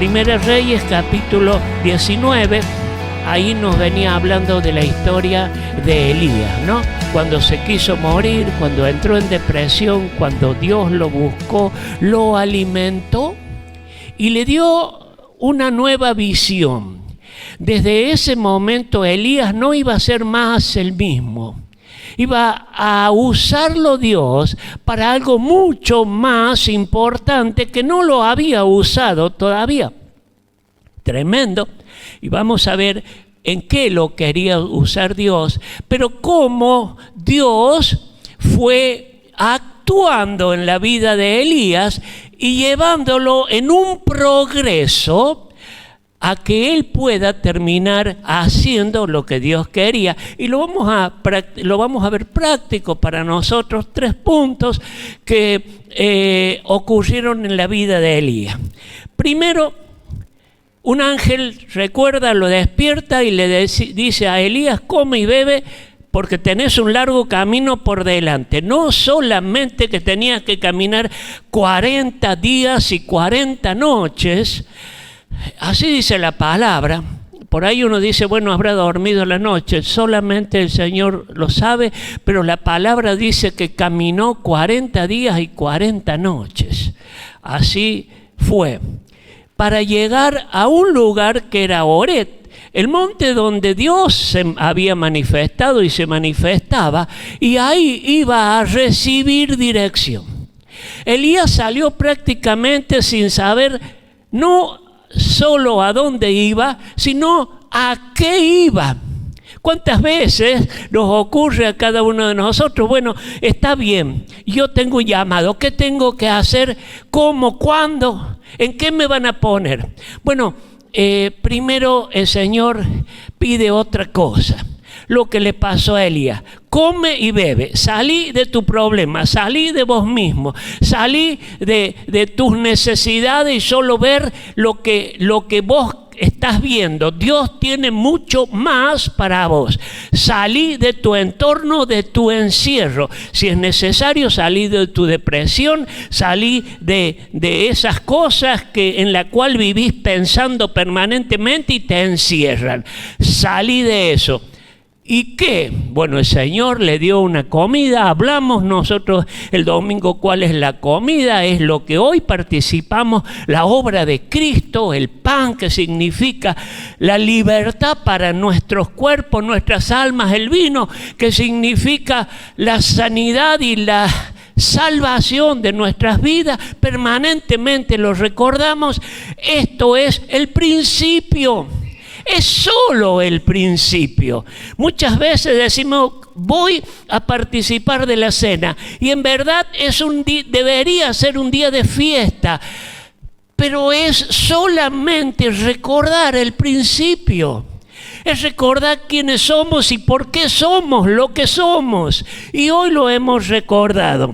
Primera Reyes, capítulo 19, ahí nos venía hablando de la historia de Elías, ¿no? Cuando se quiso morir, cuando entró en depresión, cuando Dios lo buscó, lo alimentó y le dio una nueva visión. Desde ese momento Elías no iba a ser más el mismo. Iba a usarlo Dios para algo mucho más importante que no lo había usado todavía. Tremendo. Y vamos a ver en qué lo quería usar Dios, pero cómo Dios fue actuando en la vida de Elías y llevándolo en un progreso a que él pueda terminar haciendo lo que Dios quería. Y lo vamos a ver práctico para nosotros, 3 puntos que ocurrieron en la vida de Elías. Primero, un ángel, recuerda, lo despierta y le dice a Elías: come y bebe porque tenés un largo camino por delante. No solamente que tenías que caminar 40 días y 40 noches, así dice la palabra. Por ahí uno dice, bueno, habrá dormido la noche. Solamente el Señor lo sabe, pero la palabra dice que caminó 40 días y 40 noches. Así fue. Para llegar a un lugar que era Oret, el monte donde Dios se había manifestado y se manifestaba, y ahí iba a recibir dirección. Elías salió prácticamente sin saber no solo a dónde iba, sino a qué iba. ¿Cuántas veces nos ocurre a cada uno de nosotros? Bueno, está bien, yo tengo un llamado, ¿qué tengo que hacer? ¿Cómo? ¿Cuándo? ¿En qué me van a poner? Bueno, primero el Señor pide otra cosa. Lo que le pasó a Elías: come y bebe, salí de tu problema, salí de vos mismo, salí de tus necesidades y solo ver lo que vos estás viendo. Dios tiene mucho más para vos. Salí de tu entorno, de tu encierro. Si es necesario, salí de tu depresión, salí de esas cosas en la cual vivís pensando permanentemente y te encierran. Salí de eso. ¿Y qué? Bueno, el Señor le dio una comida. Hablamos nosotros el domingo cuál es la comida. Es lo que hoy participamos, la obra de Cristo, el pan, que significa la libertad para nuestros cuerpos, nuestras almas, el vino, que significa la sanidad y la salvación de nuestras vidas. Permanentemente lo recordamos. Esto es el principio. Es solo el principio. Muchas veces decimos, voy a participar de la cena, y en verdad debería ser un día de fiesta, pero es solamente recordar el principio. Es recordar quiénes somos y por qué somos lo que somos. Y hoy lo hemos recordado.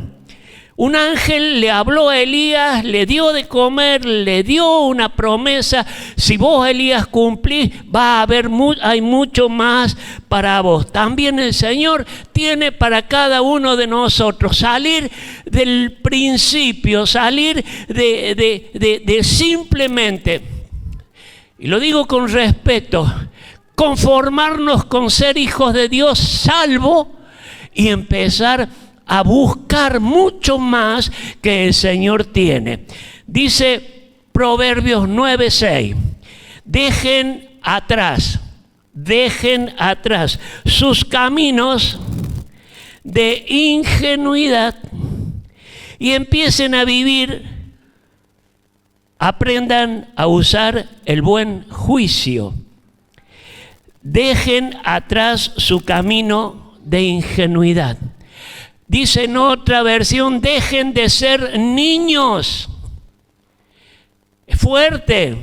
Un ángel le habló a Elías, le dio de comer, le dio una promesa. Si vos, Elías, cumplís, hay mucho más para vos. También el Señor tiene para cada uno de nosotros salir del principio, salir de simplemente, y lo digo con respeto, conformarnos con ser hijos de Dios salvo y empezar a buscar mucho más que el Señor tiene. Dice Proverbios 9:6, dejen atrás sus caminos de ingenuidad y empiecen a vivir, aprendan a usar el buen juicio. Dejen atrás su camino de ingenuidad. Dice en otra versión, dejen de ser niños. Es fuerte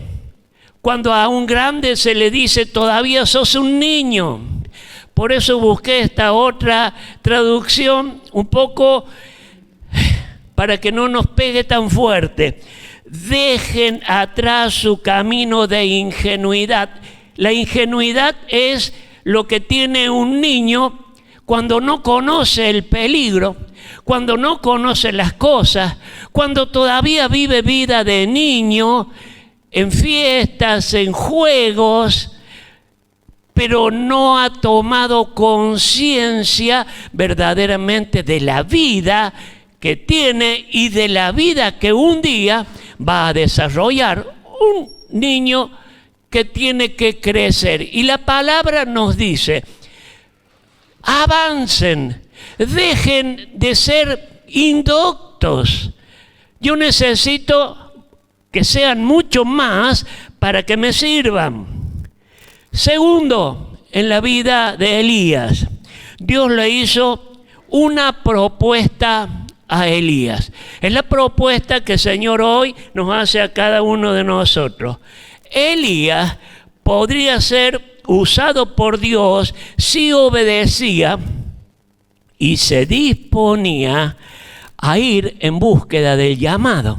cuando a un grande se le dice, todavía sos un niño. Por eso busqué esta otra traducción, un poco para que no nos pegue tan fuerte. Dejen atrás su camino de ingenuidad. La ingenuidad es lo que tiene un niño cuando no conoce el peligro, cuando no conoce las cosas, cuando todavía vive vida de niño. en fiestas, en juegos, pero no ha tomado conciencia verdaderamente de la vida que tiene y de la vida que un día va a desarrollar un niño que tiene que crecer. Y la palabra nos dice, avancen, dejen de ser indoctos. Yo necesito que sean mucho más para que me sirvan. Segundo, en la vida de Elías, Dios le hizo una propuesta a Elías. Es la propuesta que el Señor hoy nos hace a cada uno de nosotros. Elías podría ser usado por Dios si obedecía y se disponía a ir en búsqueda del llamado.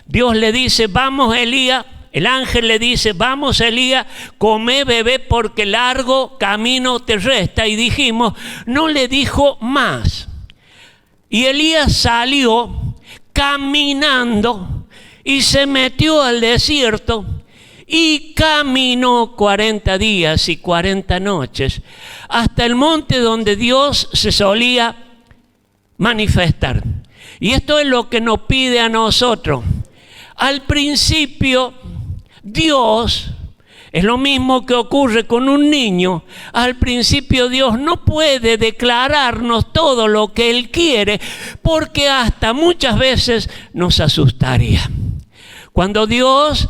Dios le dice, vamos Elías. El ángel le dice, vamos Elías, come, bebé, porque largo camino te resta. Y dijimos, no le dijo más. Y Elías salió caminando y se metió al desierto y caminó 40 días y 40 noches hasta el monte donde Dios se solía manifestar. Y esto es lo que nos pide a nosotros. Al principio, Dios, es lo mismo que ocurre con un niño. Al principio Dios no puede declararnos todo lo que Él quiere, porque hasta muchas veces nos asustaría. Cuando Dios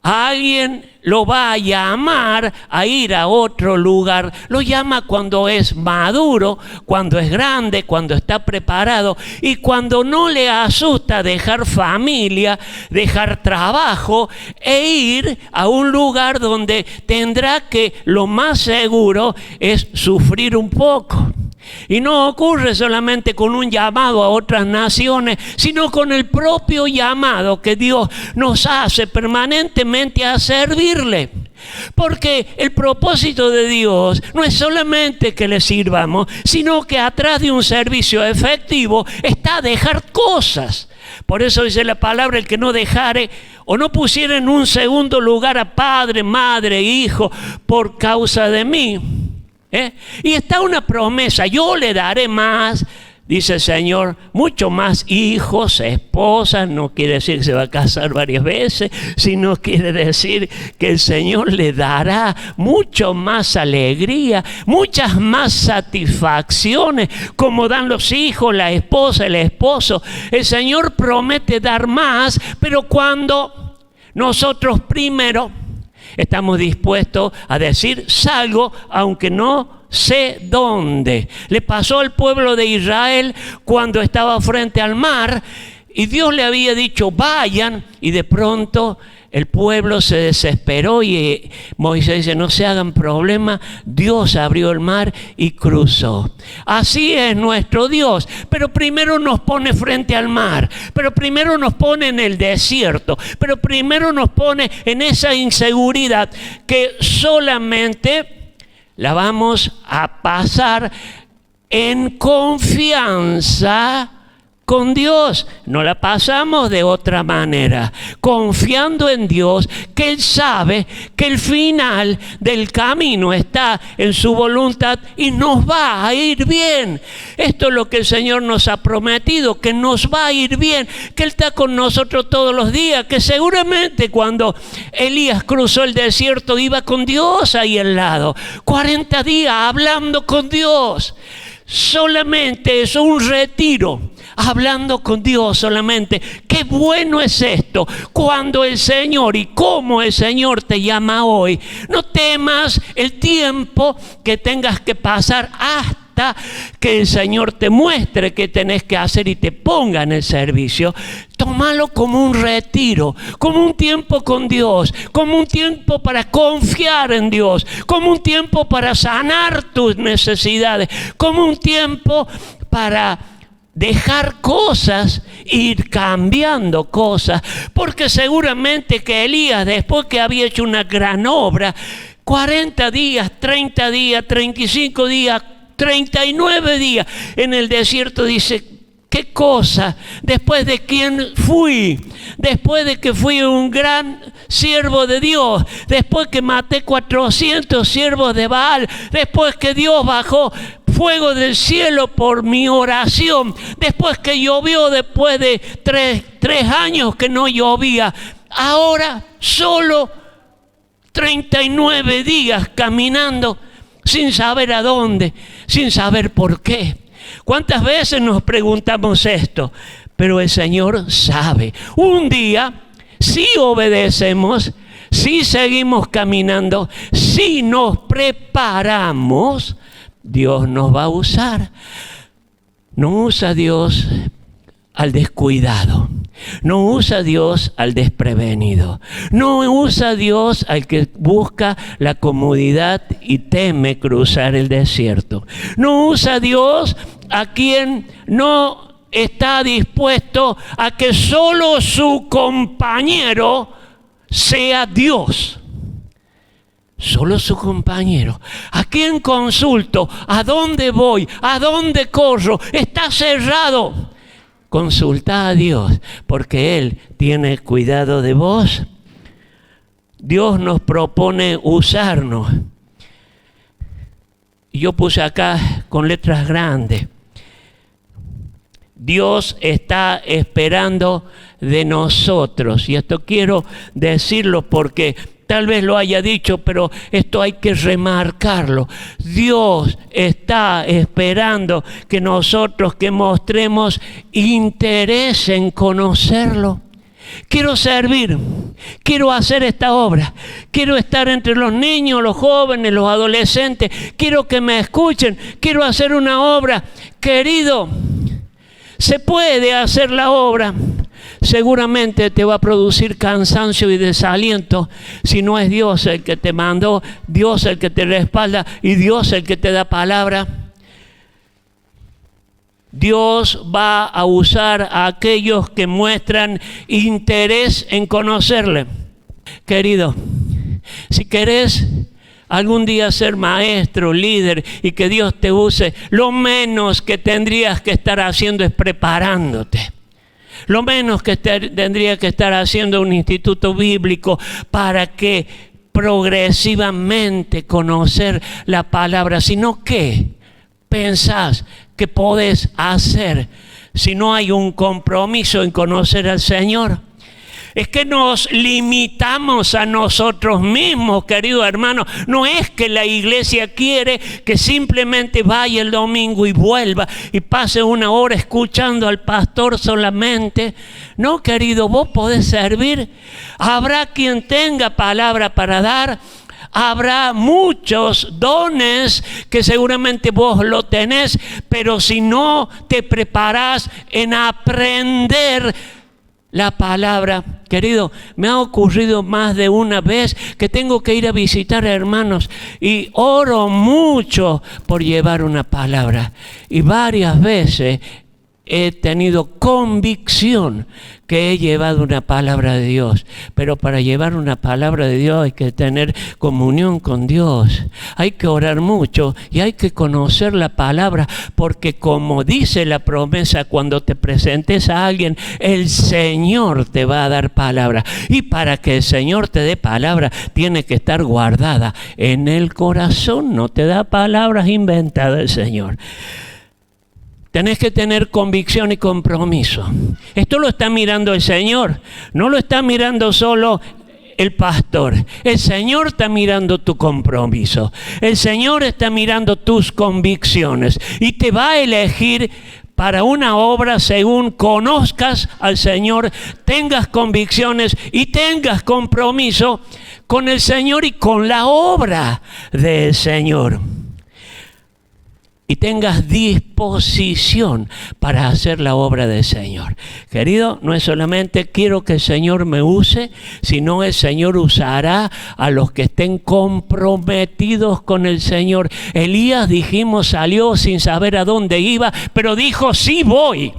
a alguien lo va a llamar a ir a otro lugar, lo llama cuando es maduro, cuando es grande, cuando está preparado y cuando no le asusta dejar familia, dejar trabajo e ir a un lugar donde tendrá que lo más seguro es sufrir un poco. Y no ocurre solamente con un llamado a otras naciones, sino con el propio llamado que Dios nos hace permanentemente a servirle. Porque el propósito de Dios no es solamente que le sirvamos, sino que atrás de un servicio efectivo está dejar cosas. Por eso dice la palabra, el que no dejare o no pusiera en un segundo lugar a padre, madre, hijo, por causa de mí. Y está una promesa, yo le daré más, dice el Señor, mucho más hijos, esposas. No quiere decir que se va a casar varias veces, sino quiere decir que el Señor le dará mucho más alegría, muchas más satisfacciones, como dan los hijos, la esposa, el esposo. El Señor promete dar más, pero cuando nosotros primero estamos dispuestos a decir, salgo aunque no sé dónde. Le pasó al pueblo de Israel cuando estaba frente al mar y Dios le había dicho, vayan, y de pronto el pueblo se desesperó y Moisés dice, no se hagan problema, Dios abrió el mar y cruzó. Así es nuestro Dios, pero primero nos pone frente al mar, pero primero nos pone en el desierto, pero primero nos pone en esa inseguridad que solamente la vamos a pasar en confianza con Dios. No la pasamos de otra manera, confiando en Dios, que Él sabe que el final del camino está en su voluntad y nos va a ir bien. Esto es lo que el Señor nos ha prometido, que nos va a ir bien, que Él está con nosotros todos los días, que seguramente cuando Elías cruzó el desierto iba con Dios ahí al lado, 40 días hablando con Dios. Solamente es un retiro, hablando con Dios solamente. Qué bueno es esto, cuando el Señor y cómo el Señor te llama hoy. No temas el tiempo que tengas que pasar hasta que el Señor te muestre qué tenés que hacer y te ponga en el servicio. Tómalo como un retiro, como un tiempo con Dios, como un tiempo para confiar en Dios, como un tiempo para sanar tus necesidades, como un tiempo para dejar cosas, ir cambiando cosas, porque seguramente que Elías, después que había hecho una gran obra, 40 días, 35 días, 39 días en el desierto, dice, ¿Qué cosa? Después de quién fui, después de que fui un gran siervo de Dios, después que maté 400 siervos de Baal, después que Dios bajó fuego del cielo por mi oración, después que llovió después de tres años que no llovía, ahora solo 39 días caminando sin saber a dónde, sin saber por qué. ¿Cuántas veces nos preguntamos esto? Pero el Señor sabe. Un día, si obedecemos, si seguimos caminando, si nos preparamos, Dios nos va a usar. No usa Dios al descuidado. No usa Dios al desprevenido. No usa Dios al que busca la comodidad y teme cruzar el desierto. No usa Dios a quien no está dispuesto a que solo su compañero sea Dios. Solo su compañero. ¿A quién consulto? ¿A dónde voy? ¿A dónde corro? Está cerrado. Consulta a Dios, porque Él tiene cuidado de vos. Dios nos propone usarnos. Yo puse acá con letras grandes: Dios está esperando de nosotros. Y esto quiero decirlo porque tal vez lo haya dicho, pero esto hay que remarcarlo. Dios está esperando que nosotros que mostremos interés en conocerlo. Quiero servir, quiero hacer esta obra, quiero estar entre los niños, los jóvenes, los adolescentes, quiero que me escuchen, quiero hacer una obra. Querido, se puede hacer la obra. Seguramente te va a producir cansancio y desaliento si no es Dios el que te mandó, Dios el que te respalda y Dios el que te da palabra. Dios va a usar a aquellos que muestran interés en conocerle. Querido, si querés algún día ser maestro, líder y que Dios te use, lo menos que tendrías que estar haciendo es preparándote. Lo menos que tendría que estar haciendo un instituto bíblico para que progresivamente conocer la palabra. Sino ¿qué pensás que podés hacer si no hay un compromiso en conocer al Señor? Es que nos limitamos a nosotros mismos, querido hermano. No es que la iglesia quiere que simplemente vaya el domingo y vuelva y pase una hora escuchando al pastor solamente. No, querido, vos podés servir. Habrá quien tenga palabra para dar. Habrá muchos dones que seguramente vos lo tenés, pero si no te preparás en aprender la palabra, querido, me ha ocurrido más de una vez que tengo que ir a visitar a hermanos y oro mucho por llevar una palabra. Y varias veces he tenido convicción que he llevado una palabra de Dios. Pero para llevar una palabra de Dios hay que tener comunión con Dios. Hay que orar mucho y hay que conocer la palabra, porque como dice la promesa, cuando te presentes a alguien, el Señor te va a dar palabra. Y para que el Señor te dé palabra, tiene que estar guardada en el corazón. No te da palabras inventadas el Señor. Tenés que tener convicción y compromiso. Esto lo está mirando el Señor. No lo está mirando solo el pastor. El Señor está mirando tu compromiso. El Señor está mirando tus convicciones. Y te va a elegir para una obra según conozcas al Señor, tengas convicciones y tengas compromiso con el Señor y con la obra del Señor. Y tengas disposición para hacer la obra del Señor. Querido, no es solamente quiero que el Señor me use, sino el Señor usará a los que estén comprometidos con el Señor. Elías, dijimos, salió sin saber a dónde iba, pero dijo, sí voy.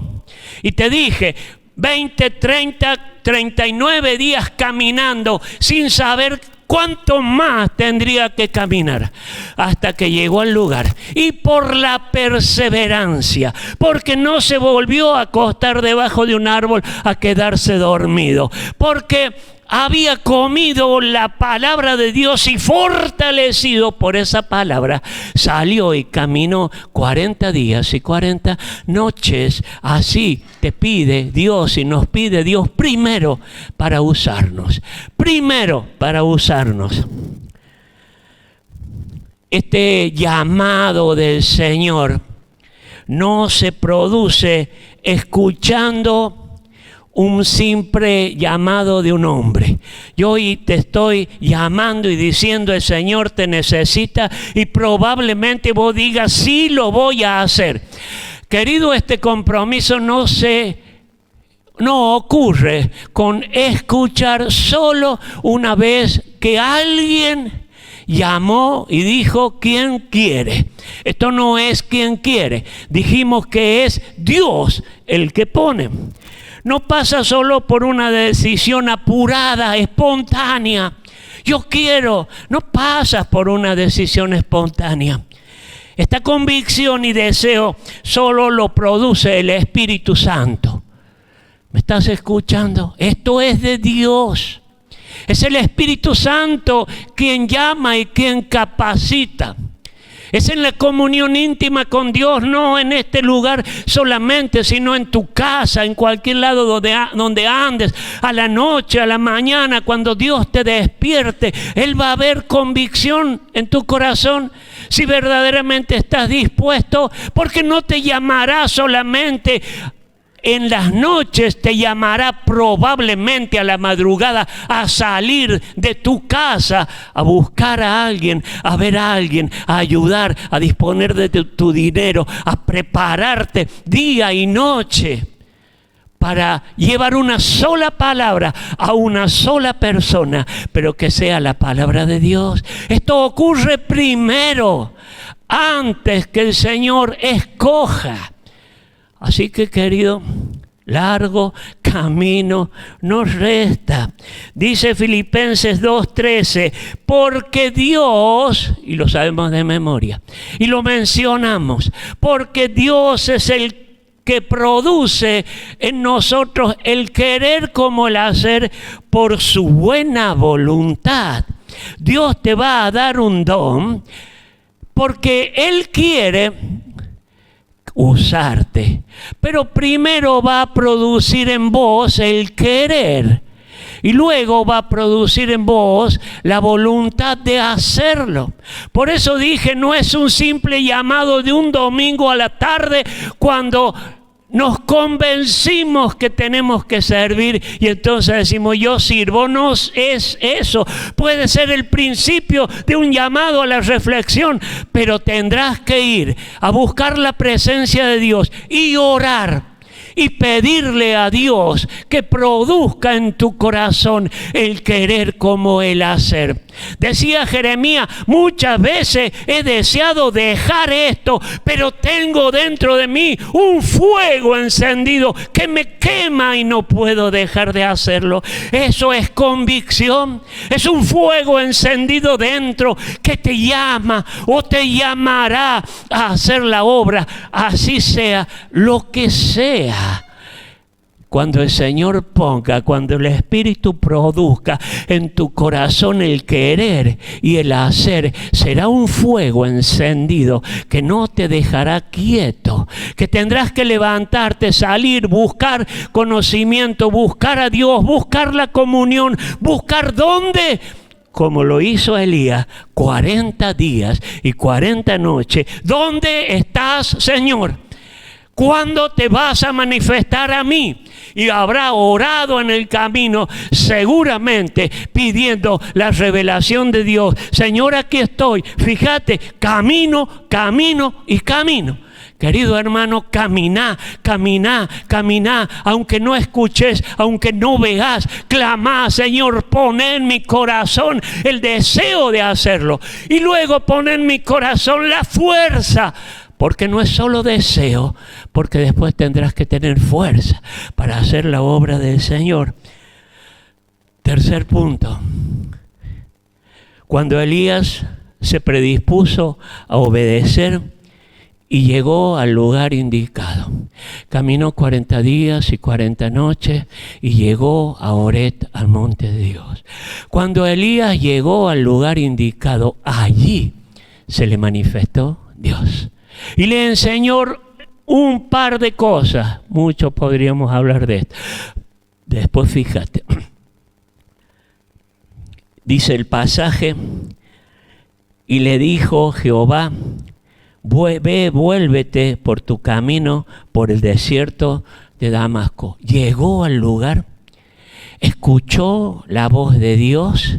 Y te dije, 20, 30, 39 días caminando sin saber ¿cuánto más tendría que caminar? Hasta que llegó al lugar. Y por la perseverancia, porque no se volvió a acostar debajo de un árbol a quedarse dormido, porque había comido la palabra de Dios y fortalecido por esa palabra, salió y caminó 40 días y 40 noches. Así te pide Dios y nos pide Dios primero para usarnos. Primero para usarnos. Este llamado del Señor no se produce escuchando un simple llamado de un hombre. Yo hoy te estoy llamando y diciendo: el Señor te necesita, y probablemente vos digas: sí, lo voy a hacer. Querido, este compromiso no ocurre con escuchar solo una vez que alguien llamó y dijo: ¿quién quiere? Esto no es quien quiere. Dijimos que es Dios el que pone. No pasa solo por una decisión apurada, espontánea. Yo quiero. No pasa por una decisión espontánea. Esta convicción y deseo solo lo produce el Espíritu Santo. ¿Me estás escuchando? Esto es de Dios. Es el Espíritu Santo quien llama y quien capacita. Es en la comunión íntima con Dios, no en este lugar solamente, sino en tu casa, en cualquier lado donde andes, a la noche, a la mañana, cuando Dios te despierte. Él va a ver convicción en tu corazón si verdaderamente estás dispuesto, porque no te llamará solamente en las noches, te llamará probablemente a la madrugada a salir de tu casa, a buscar a alguien, a ver a alguien, a ayudar, a disponer de tu dinero, a prepararte día y noche para llevar una sola palabra a una sola persona, pero que sea la palabra de Dios. Esto ocurre primero, antes que el Señor escoja. Así que, querido, largo camino nos resta. Dice Filipenses 2:13, porque Dios, y lo sabemos de memoria, y lo mencionamos, porque Dios es el que produce en nosotros el querer como el hacer por su buena voluntad. Dios te va a dar un don porque Él quiere usarte, pero primero va a producir en vos el querer y luego va a producir en vos la voluntad de hacerlo. Por eso dije, no es un simple llamado de un domingo a la tarde cuando nos convencimos que tenemos que servir y entonces decimos: yo sirvo. No es eso. Puede ser el principio de un llamado a la reflexión, pero tendrás que ir a buscar la presencia de Dios y orar y pedirle a Dios que produzca en tu corazón el querer como el hacer. Decía Jeremías: muchas veces he deseado dejar esto, pero tengo dentro de mí un fuego encendido que me quema y no puedo dejar de hacerlo. Eso es convicción. Es un fuego encendido dentro que te llama o te llamará a hacer la obra, así sea lo que sea. Cuando el Señor ponga, cuando el Espíritu produzca en tu corazón el querer y el hacer, será un fuego encendido que no te dejará quieto, que tendrás que levantarte, salir, buscar conocimiento, buscar a Dios, buscar la comunión, buscar dónde, como lo hizo Elías, 40 días y 40 noches. ¿Dónde estás, Señor? ¿Cuándo te vas a manifestar a mí? Y habrá orado en el camino, seguramente pidiendo la revelación de Dios. Señor, aquí estoy. Fíjate, camino y camino. Querido hermano, camina, aunque no escuches, aunque no veas, clama: Señor, pon en mi corazón el deseo de hacerlo. Y luego pon en mi corazón la fuerza. Porque no es solo deseo, porque después tendrás que tener fuerza para hacer la obra del Señor. Tercer punto. Cuando Elías se predispuso a obedecer y llegó al lugar indicado, caminó 40 días y 40 noches y llegó a Oret, al monte de Dios. Cuando Elías llegó al lugar indicado, allí se le manifestó Dios y le enseñó un par de cosas. Muchos podríamos hablar de esto. Después fíjate, dice el pasaje, y le dijo Jehová, ve, vuélvete por tu camino por el desierto de Damasco. Llegó al lugar, escuchó la voz de Dios,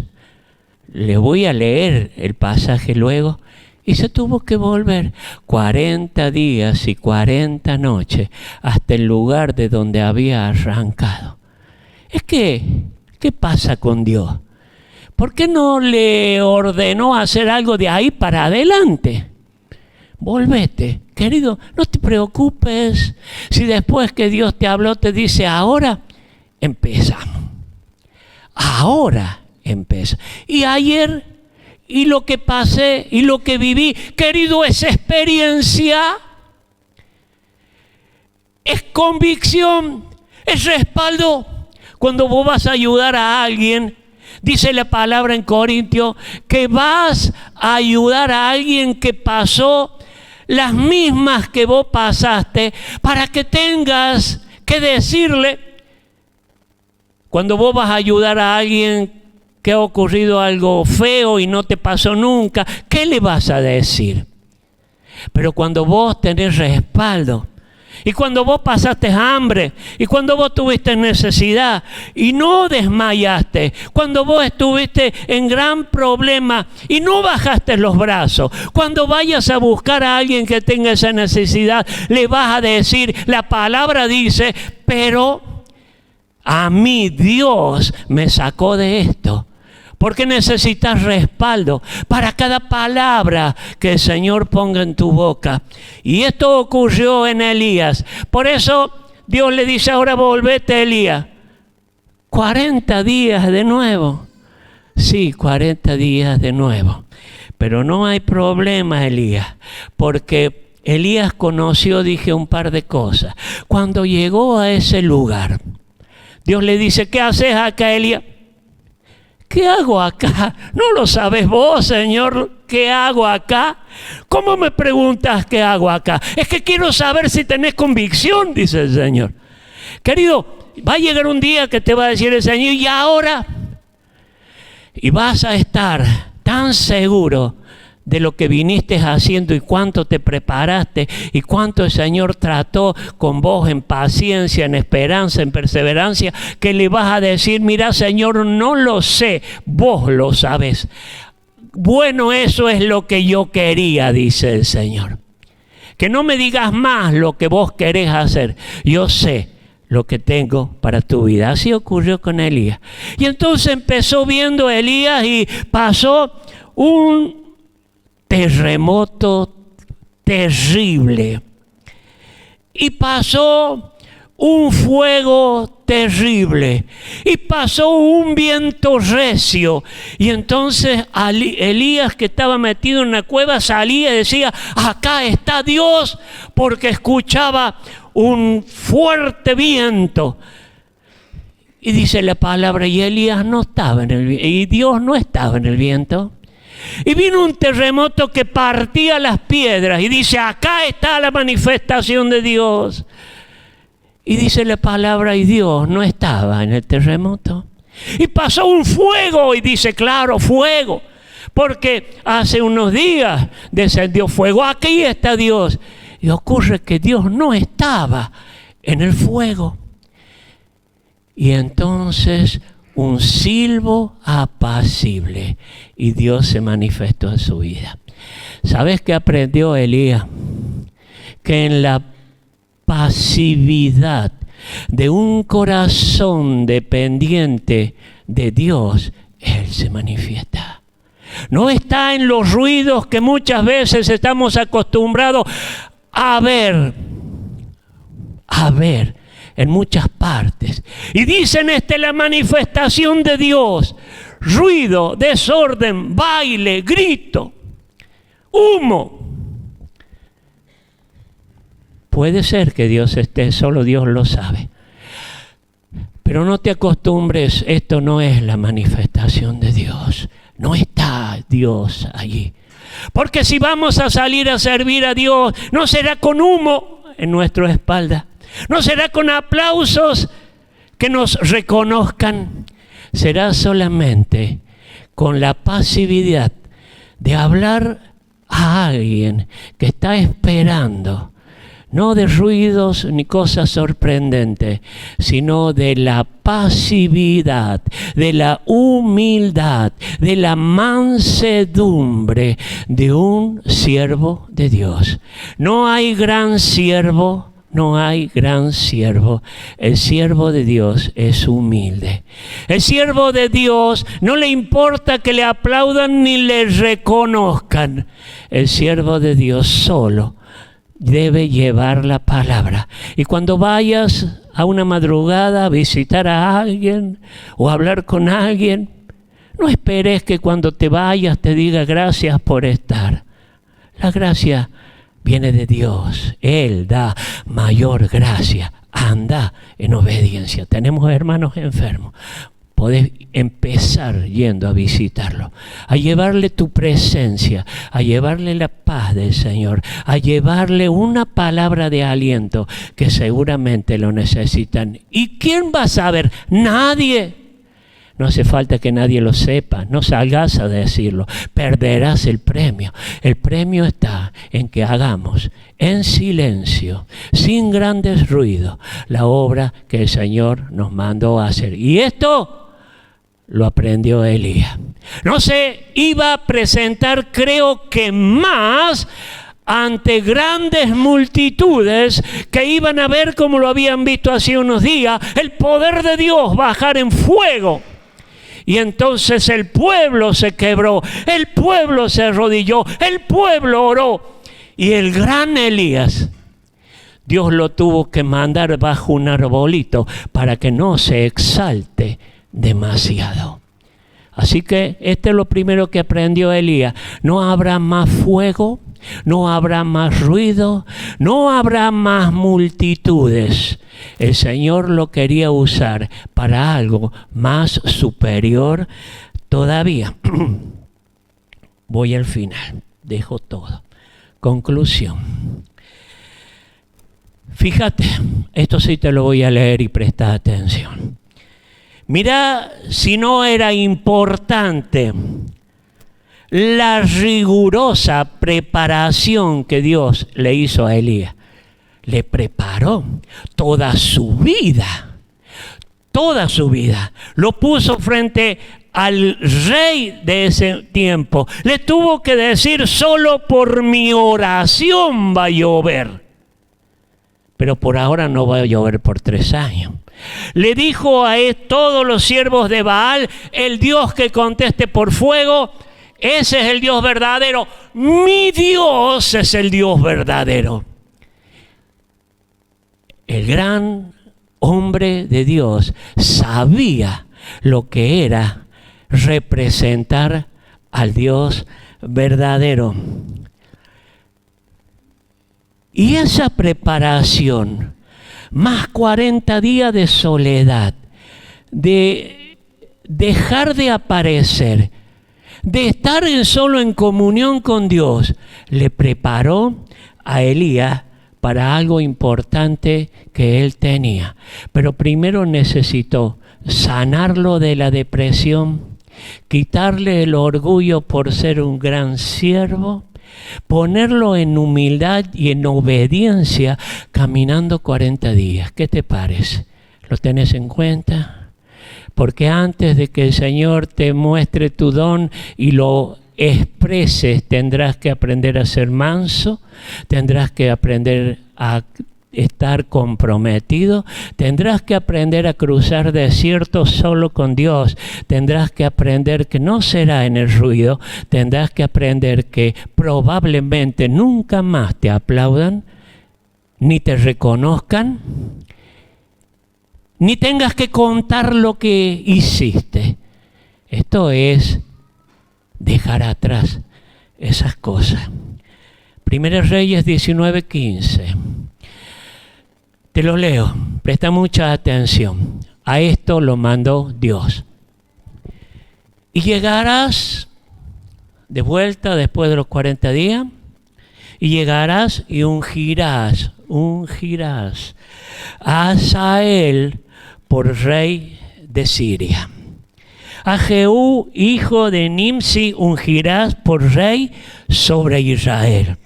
le voy a leer el pasaje luego, y se tuvo que volver 40 días y 40 noches hasta el lugar de donde había arrancado. Es que, ¿qué pasa con Dios? ¿Por qué no le ordenó hacer algo de ahí para adelante? Volvete, querido, no te preocupes si después que Dios te habló te dice ahora empezamos. Ahora empieza. Y ayer, y lo que pasé, y lo que viví, querido, es experiencia, es convicción, es respaldo. Cuando vos vas a ayudar a alguien, dice la palabra en Corintios, que vas a ayudar a alguien que pasó las mismas que vos pasaste, para que tengas que decirle, cuando vos vas a ayudar a alguien que ha ocurrido algo feo y no te pasó nunca, ¿qué le vas a decir? Pero cuando vos tenés respaldo, y cuando vos pasaste hambre, y cuando vos tuviste necesidad y no desmayaste, cuando vos estuviste en gran problema y no bajaste los brazos, cuando vayas a buscar a alguien que tenga esa necesidad, le vas a decir, la palabra dice, pero a mí Dios me sacó de esto. Porque necesitas respaldo para cada palabra que el Señor ponga en tu boca. Y esto ocurrió en Elías. Por eso Dios le dice, ahora volvete, Elías. 40 días de nuevo. Sí, 40 días de nuevo. Pero no hay problema, Elías, porque Elías conoció, dije, un par de cosas. Cuando llegó a ese lugar, Dios le dice, ¿qué haces acá, Elías? ¿Qué hago acá? ¿No lo sabes vos, Señor? ¿Qué hago acá? ¿Cómo me preguntas qué hago acá? Es que quiero saber si tenés convicción, dice el Señor. Querido, va a llegar un día que te va a decir el Señor, y ahora, y vas a estar tan seguro de lo que viniste haciendo y cuánto te preparaste y cuánto el Señor trató con vos en paciencia, en esperanza, en perseverancia, que le vas a decir, mira, Señor, no lo sé, vos lo sabes. Bueno, eso es lo que yo quería, dice el Señor. Que no me digas más lo que vos querés hacer. Yo sé lo que tengo para tu vida. Así ocurrió con Elías. Y entonces empezó viendo a Elías y pasó un terremoto terrible y pasó un fuego terrible y pasó un viento recio, y entonces Elías, que estaba metido en una cueva, salía y decía, acá está Dios, porque escuchaba un fuerte viento. Y dice la palabra, y Elías no estaba en el viento, y Dios no estaba en el viento. Y vino un terremoto que partía las piedras y dice, acá está la manifestación de Dios. Y dice la palabra, y Dios no estaba en el terremoto. Y pasó un fuego, y dice, claro, fuego, porque hace unos días descendió fuego, aquí está Dios. Y ocurre que Dios no estaba en el fuego. Y entonces un silbo apacible, y Dios se manifestó en su vida. ¿Sabes qué aprendió Elías? Que en la pasividad de un corazón dependiente de Dios, Él se manifiesta. No está en los ruidos que muchas veces estamos acostumbrados a ver en muchas partes. Y dicen, la manifestación de Dios. ruido, desorden, baile, grito, humo. Puede ser que Dios esté, solo Dios lo sabe. Pero no te acostumbres, esto no es la manifestación de Dios. No está Dios allí. Porque si vamos a salir a servir a Dios, no será con humo en nuestra espalda. No será con aplausos que nos reconozcan. Será solamente con la pasividad de hablar a alguien que está esperando. No de ruidos ni cosas sorprendentes, sino de la pasividad, de la humildad, de la mansedumbre de un siervo de Dios. No hay gran siervo, no hay gran siervo. El siervo de Dios es humilde. El siervo de Dios no le importa que le aplaudan ni le reconozcan. El siervo de Dios solo debe llevar la palabra. Y cuando vayas a una madrugada a visitar a alguien o a hablar con alguien, no esperes que cuando te vayas te diga gracias por estar. La gracia viene de Dios. Él da mayor gracia. Anda en obediencia. Tenemos hermanos enfermos. Podés empezar yendo a visitarlo, a llevarle tu presencia, a llevarle la paz del Señor, a llevarle una palabra de aliento que seguramente lo necesitan. ¿Y quién va a saber? Nadie. No hace falta que nadie lo sepa, no salgas a decirlo, perderás el premio. El premio está en que hagamos en silencio, sin grandes ruidos, la obra que el Señor nos mandó a hacer. Y esto lo aprendió Elías. No se iba a presentar, creo que más, ante grandes multitudes que iban a ver, como lo habían visto hace unos días, el poder de Dios bajar en fuego. Y entonces el pueblo se quebró, el pueblo se arrodilló, el pueblo oró. Y el gran Elías, Dios lo tuvo que mandar bajo un arbolito para que no se exalte demasiado. Así que este es lo primero que aprendió Elías. No habrá más fuego, no habrá más ruido, no habrá más multitudes. El Señor lo quería usar para algo más superior todavía. Voy al final, dejo todo. Conclusión. Fíjate, esto sí te lo voy a leer y presta atención. Mira si no era importante la rigurosa preparación que Dios le hizo a Elías. Le preparó toda su vida. Toda su vida. Lo puso frente al rey de ese tiempo. Le tuvo que decir: solo por mi oración va a llover. Pero por ahora no va a llover por 3 años. Le dijo a todos los siervos de Baal: el Dios que conteste por fuego, ese es el Dios verdadero. Mi Dios es el Dios verdadero. El gran hombre de Dios sabía lo que era representar al Dios verdadero. Y esa preparación, más 40 días de soledad, de dejar de aparecer, de estar solo en comunión con Dios, le preparó a Elías para algo importante que él tenía. Pero primero necesitó sanarlo de la depresión, quitarle el orgullo por ser un gran siervo, ponerlo en humildad y en obediencia, caminando 40 días. ¿Qué te parece? ¿Lo tenés en cuenta? Porque antes de que el Señor te muestre tu don y lo expreses, tendrás que aprender a ser manso, tendrás que aprender a estar comprometido, tendrás que aprender a cruzar desiertos solo con Dios, tendrás que aprender que no será en el ruido, tendrás que aprender que probablemente nunca más te aplaudan, ni te reconozcan, ni tengas que contar lo que hiciste. Esto esto es dejar atrás esas cosas. Primera Reyes 19:15. Te lo leo, presta mucha atención. A esto lo mandó Dios. Y llegarás de vuelta después de los 40 días, y llegarás y ungirás a Hazael por rey de Siria. A Jehú, hijo de Nimsi, ungirás por rey sobre Israel.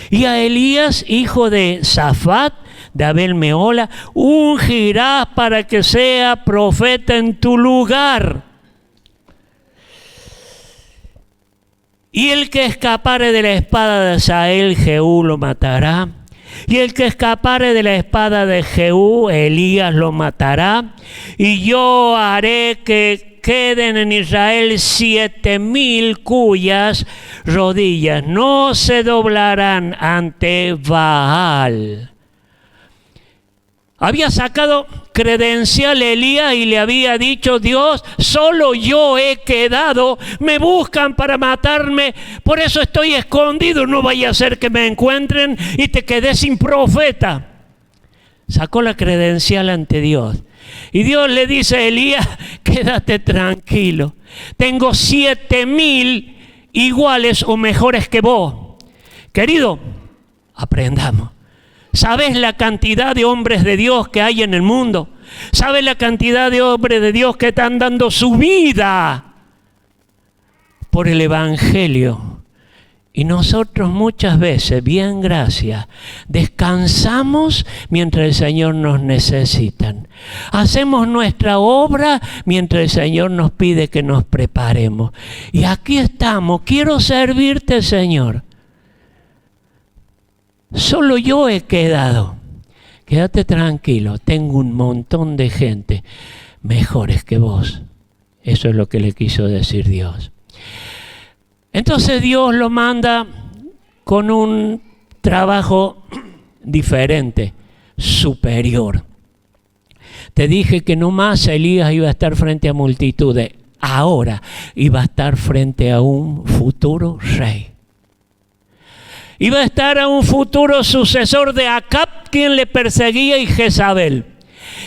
Y a Elías, hijo de Safat, de Abel Meola, ungirás para que sea profeta en tu lugar. Y el que escapare de la espada de Hazael, Jehú lo matará. Y el que escapare de la espada de Jehú, Elías lo matará. Y yo haré que queden en Israel 7,000 cuyas rodillas no se doblarán ante Baal. Había sacado credencial Elías y le había dicho: Dios, solo yo he quedado, me buscan para matarme, por eso estoy escondido, no vaya a ser que me encuentren y te quedé sin profeta. Sacó la credencial ante Dios. Y Dios le dice a Elías: quédate tranquilo, tengo 7,000 iguales o mejores que vos. Querido, aprendamos. ¿Sabes la cantidad de hombres de Dios que hay en el mundo? ¿Sabes la cantidad de hombres de Dios que están dando su vida por el Evangelio? Y nosotros muchas veces, bien gracias, descansamos mientras el Señor nos necesita. Hacemos nuestra obra mientras el Señor nos pide que nos preparemos. Y aquí estamos, quiero servirte, Señor. Solo yo he quedado. Quédate tranquilo, tengo un montón de gente mejores que vos. Eso es lo que le quiso decir Dios. Entonces Dios lo manda con un trabajo diferente, superior. Te dije que no más Elías iba a estar frente a multitudes. Ahora iba a estar frente a un futuro rey. Iba a estar a un futuro sucesor de Acab, quien le perseguía, y Jezabel.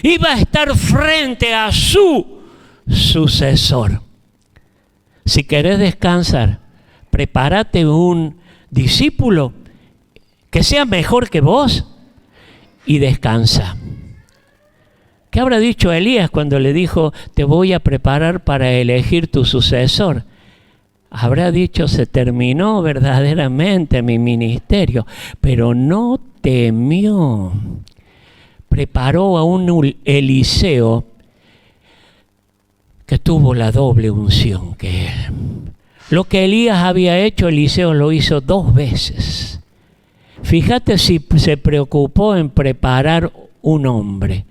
Iba a estar frente a su sucesor. Si querés descansar, prepárate un discípulo que sea mejor que vos y descansa. ¿Qué habrá dicho Elías cuando le dijo: te voy a preparar para elegir tu sucesor? Habrá dicho: se terminó verdaderamente mi ministerio, pero no temió. Preparó a un Eliseo que tuvo la doble unción que él. Lo que Elías había hecho, Eliseo lo hizo 2 veces. Fíjate si se preocupó en preparar un hombre.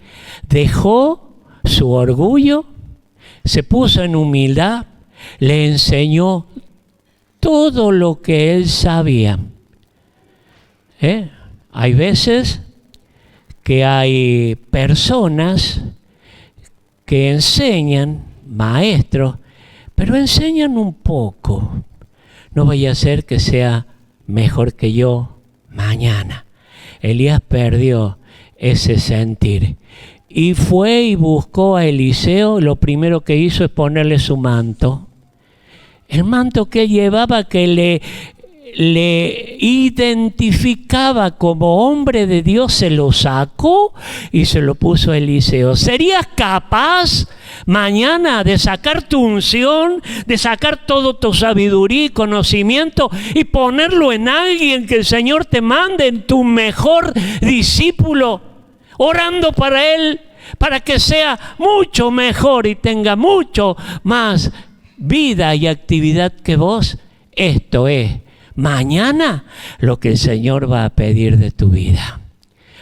Dejó su orgullo, se puso en humildad, le enseñó todo lo que él sabía. Hay veces que hay personas que enseñan, maestros, pero enseñan un poco. No vaya a ser que sea mejor que yo mañana. Elías perdió ese sentir y fue y buscó a Eliseo. Lo primero que hizo es ponerle su manto. El manto que llevaba, que le identificaba como hombre de Dios, se lo sacó y se lo puso a Eliseo. ¿Serías capaz mañana de sacar tu unción, de sacar todo tu sabiduría y conocimiento y ponerlo en alguien que el Señor te mande, en tu mejor discípulo, orando para él, para que sea mucho mejor y tenga mucho más vida y actividad que vos? Esto es mañana lo que el Señor va a pedir de tu vida.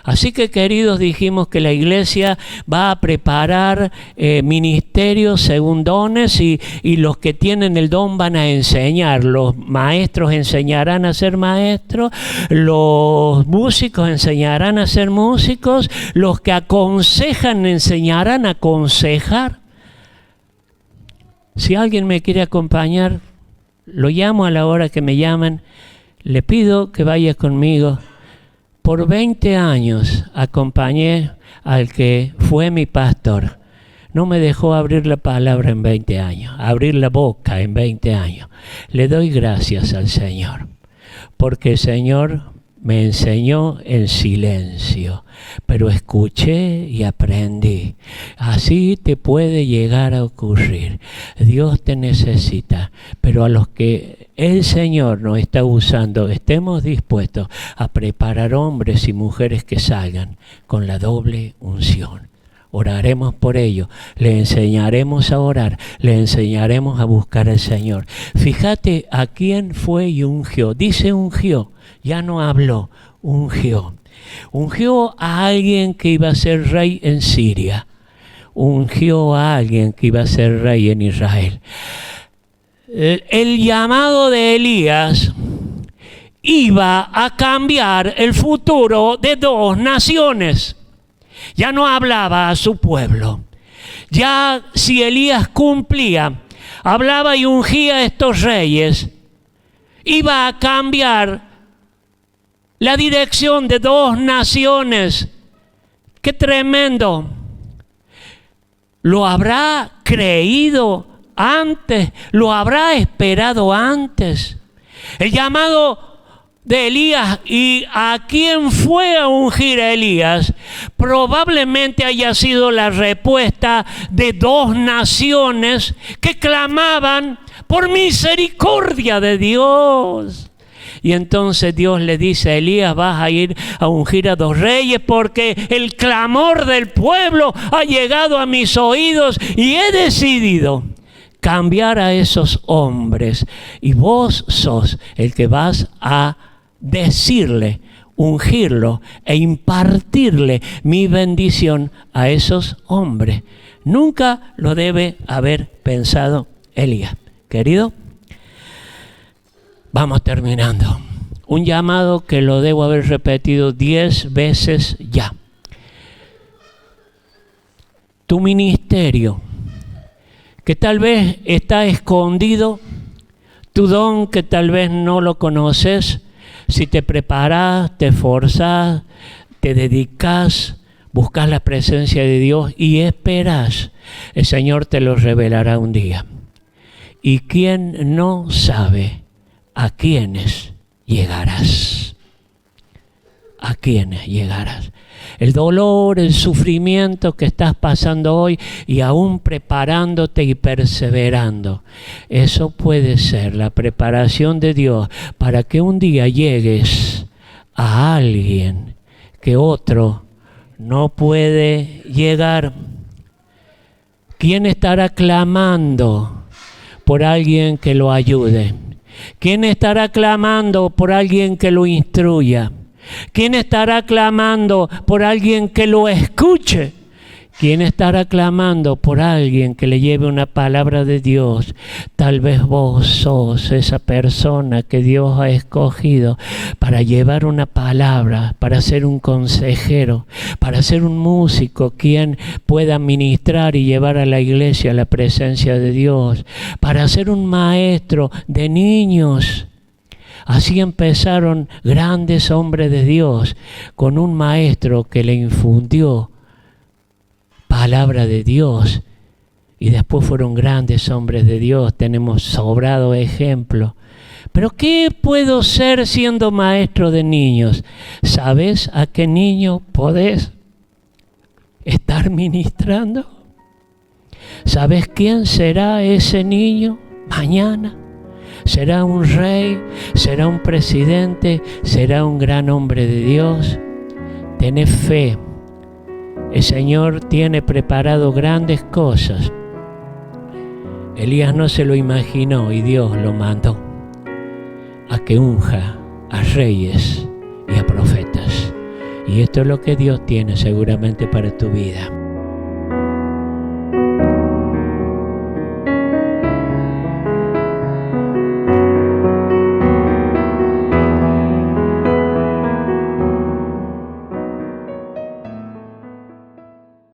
Así que, queridos, dijimos que la iglesia va a preparar ministerios según dones y los que tienen el don van a enseñar. Los maestros enseñarán a ser maestros, los músicos enseñarán a ser músicos, los que aconsejan enseñarán a aconsejar. Si alguien me quiere acompañar, lo llamo a la hora que me llaman, le pido que vaya conmigo. Por 20 años acompañé al que fue mi pastor. No me dejó abrir la palabra en 20 años, abrir la boca en 20 años. Le doy gracias al Señor, porque el Señor me enseñó en silencio, pero escuché y aprendí. Así te puede llegar a ocurrir. Dios te necesita, pero a los que el Señor nos está usando, estemos dispuestos a preparar hombres y mujeres que salgan con la doble unción. Oraremos por ello, le enseñaremos a orar, le enseñaremos a buscar al Señor. Fíjate a quién fue y ungió. Dice ungió, ya no habló, ungió. Ungió a alguien que iba a ser rey en Siria. Ungió a alguien que iba a ser rey en Israel. El llamado de Elías iba a cambiar el futuro de 2 naciones. Ya no hablaba a su pueblo. Ya si Elías cumplía, hablaba y ungía a estos reyes, iba a cambiar la dirección de 2 naciones. ¡Qué tremendo! ¿Lo habrá creído antes? ¿Lo habrá esperado antes? El llamado de Elías y a quién fue a ungir a Elías probablemente haya sido la respuesta de 2 naciones que clamaban por misericordia de Dios. Y entonces Dios le dice a Elías: vas a ir a ungir a 2 reyes porque el clamor del pueblo ha llegado a mis oídos y he decidido cambiar a esos hombres. Y vos sos el que vas a decirle, ungirlo e impartirle mi bendición a esos hombres. Nunca lo debe haber pensado Elías. Querido, vamos terminando. Un llamado que lo debo haber repetido 10 veces ya. Tu ministerio, que tal vez está escondido, tu don que tal vez no lo conoces, si te preparas, te esforzas, te dedicas, buscas la presencia de Dios y esperas, el Señor te lo revelará un día. Y quién no sabe a quiénes llegarás. ¿A quiénes llegarás? El dolor, el sufrimiento que estás pasando hoy y aún preparándote y perseverando. Eso puede ser la preparación de Dios para que un día llegues a alguien que otro no puede llegar. ¿Quién estará clamando por alguien que lo ayude? ¿Quién estará clamando por alguien que lo instruya? ¿Quién estará clamando por alguien que lo escuche? ¿Quién estará clamando por alguien que le lleve una palabra de Dios? Tal vez vos sos esa persona que Dios ha escogido para llevar una palabra, para ser un consejero, para ser un músico, quien pueda ministrar y llevar a la iglesia la presencia de Dios, para ser un maestro de niños. Así empezaron grandes hombres de Dios, con un maestro que le infundió palabra de Dios, y después fueron grandes hombres de Dios. Tenemos sobrado ejemplo. Pero ¿qué puedo ser siendo maestro de niños? ¿Sabes a qué niño podés estar ministrando? ¿Sabes quién será ese niño mañana? ¿Será un rey? ¿Será un presidente? ¿Será un gran hombre de Dios? Tened fe. El Señor tiene preparado grandes cosas. Elías no se lo imaginó y Dios lo mandó a que unja a reyes y a profetas. Y esto es lo que Dios tiene seguramente para tu vida.